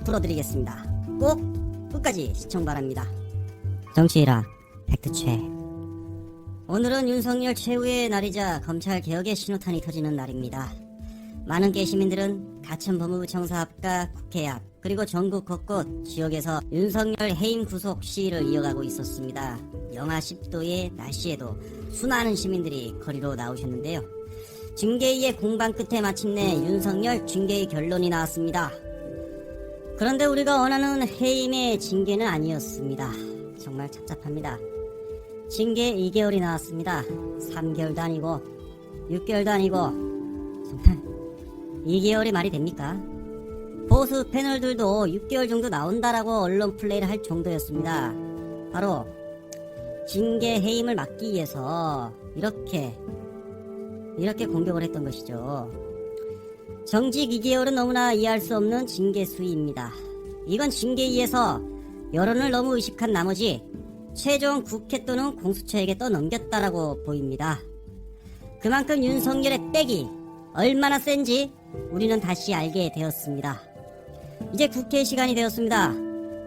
풀어드리겠습니다. 꼭 끝까지 시청 바랍니다. 정치일학 팩트체크. 오늘은 윤석열 최후의 날이자 검찰개혁의 신호탄이 터지는 날입니다. 많은 시민들은 가천법무부 청사 앞과 국회 앞 그리고 전국 곳곳 지역에서 윤석열 해임 구속 시위를 이어가고 있었습니다. 영하 10도의 날씨에도 수많은 시민들이 거리로 나오셨는데요. 징계위의 공방 끝에 마침내 윤석열 징계의 결론이 나왔습니다. 그런데 우리가 원하는 해임의 징계는 아니었습니다. 정말 착잡합니다. 징계 2개월이 나왔습니다. 3개월도 아니고 6개월도 아니고 정말 2개월이 말이 됩니까? 보수 패널들도 6개월 정도 나온다라고 언론 플레이를 할 정도였습니다. 바로 징계 해임을 막기 위해서 이렇게 공격을 했던 것이죠. 정직 2개월은 너무나 이해할 수 없는 징계 수위입니다. 이건 징계위에서 여론을 너무 의식한 나머지 최종 국회 또는 공수처에게 떠넘겼다라고 보입니다. 그만큼 윤석열의 백이 얼마나 센지 우리는 다시 알게 되었습니다. 이제 국회 시간이 되었습니다.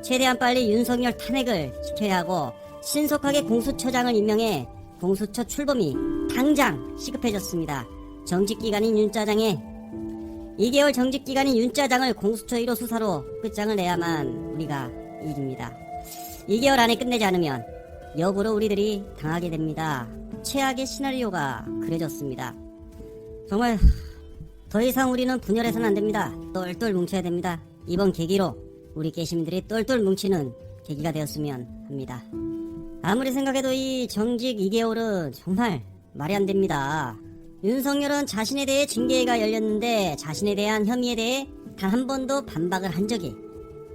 최대한 빨리 윤석열 탄핵을 시켜야 하고 신속하게 공수처장을 임명해 공수처 출범이 당장 시급해졌습니다. 정직기간인 윤짜장에 2개월 정직기간인 윤짜장을 공수처 1호 수사로 끝장을 내야만 우리가 이깁니다. 2개월 안에 끝내지 않으면 역으로 우리들이 당하게 됩니다. 최악의 시나리오가 그려졌습니다. 정말 더 이상 우리는 분열해서는 안됩니다. 똘똘 뭉쳐야 됩니다. 이번 계기로 우리 시민들이 똘똘 뭉치는 계기가 되었으면 합니다. 아무리 생각해도 이 정직 2개월은 정말 말이 안됩니다. 윤석열은 자신에 대해 징계가 열렸는데 자신에 대한 혐의에 대해 단 한 번도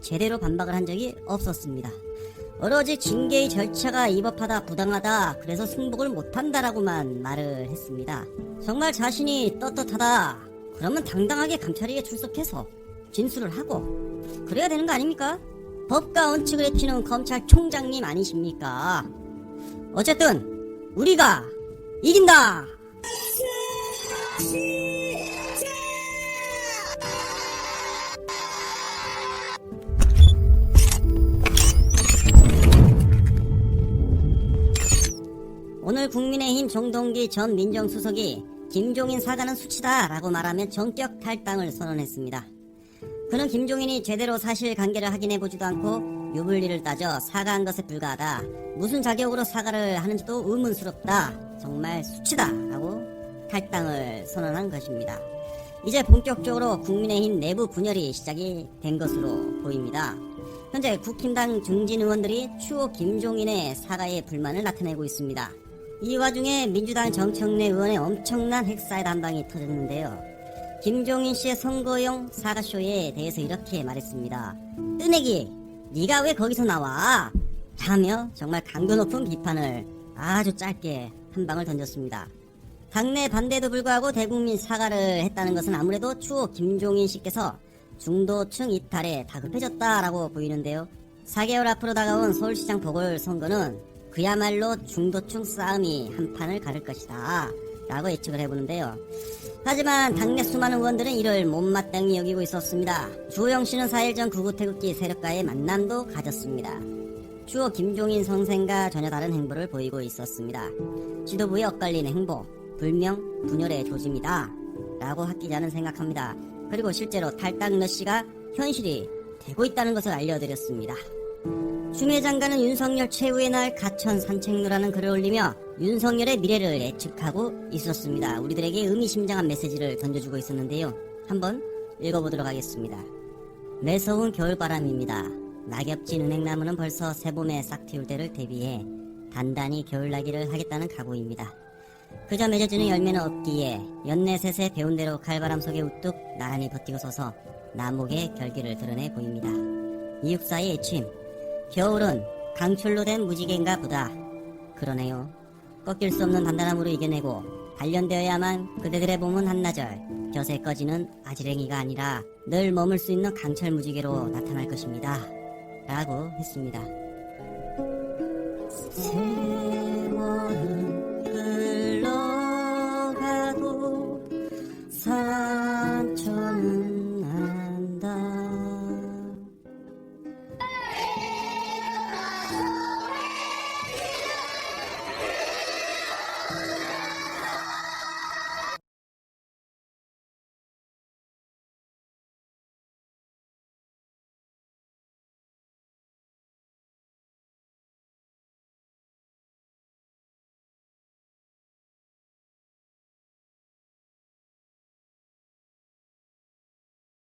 제대로 반박을 한 적이 없었습니다. 오로지 징계의 절차가 위법하다 부당하다 그래서 승복을 못한다라고만 말을 했습니다. 정말 자신이 떳떳하다 그러면 당당하게 감찰위에 출석해서 진술을 하고 그래야 되는 거 아닙니까? 법과 원칙을 해치는 검찰총장님 아니십니까? 어쨌든 우리가 이긴다! 오늘 국민의힘 정동기 전 민정수석이 김종인 사과는 수치다 라고 말하며 전격 탈당을 선언했습니다. 그는 김종인이 제대로 사실관계를 확인해보지도 않고 유불리를 따져 사과한 것에 불과하다. 무슨 자격으로 사과를 하는지도 의문스럽다. 정말 수치다 라고 탈당을 선언한 것입니다. 이제 본격적으로 국민의힘 내부 분열이 시작이 된 것으로 보입니다. 현재 국힘당 중진 의원들이 추후 김종인의 사과에 불만을 나타내고 있습니다. 이 와중에 민주당 정청래 의원의 엄청난 핵사의 담방이 터졌는데요. 김종인 씨의 선거용 사과쇼에 대해서 이렇게 말했습니다. 뜨내기, 네가 왜 거기서 나와? 라며 정말 강도 높은 비판을 아주 짧게 한 방을 던졌습니다. 당내 반대에도 불구하고 대국민 사과를 했다는 것은 아무래도 추후 김종인 씨께서 중도층 이탈에 다급해졌다라고 보이는데요. 4개월 앞으로 다가온 서울시장 보궐선거는 그야말로 중도층 싸움이 한판을 가를 것이다 라고 예측을 해보는데요. 하지만 당내 수많은 의원들은 이를 못마땅히 여기고 있었습니다. 주호영 씨는 4일 전 극우 태극기 세력과의 만남도 가졌습니다. 추후 김종인 선생과 전혀 다른 행보를 보이고 있었습니다. 지도부의 엇갈린 행보, 불명 분열의 조짐이다 라고 학 기자는 생각합니다. 그리고 실제로 탈당 러시가 현실이 되고 있다는 것을 알려드렸습니다. 추미애 장관은 윤석열 최후의 날 가천 산책로라는 글을 올리며 윤석열의 미래를 예측하고 있었습니다. 우리들에게 의미심장한 메시지를 던져주고 있었는데요. 한번 읽어보도록 하겠습니다. 매서운 겨울바람입니다. 낙엽진 은행나무는 벌써 새봄에 싹 틔울 때를 대비해 단단히 겨울나기를 하겠다는 각오입니다. 그저 맺어지는 열매는 없기에 연내셋에 배운 대로 칼바람 속에 우뚝 나란히 버티고 서서 나목의 결기를 드러내 보입니다. 이육사의 애침, 겨울은 강철로 된 무지개인가 보다. 그러네요. 꺾일 수 없는 단단함으로 이겨내고 단련되어야만 그대들의 봄은 한나절 벼세 꺼지는 아지랭이가 아니라 늘 머물 수 있는 강철 무지개로 나타날 것입니다 라고 했습니다.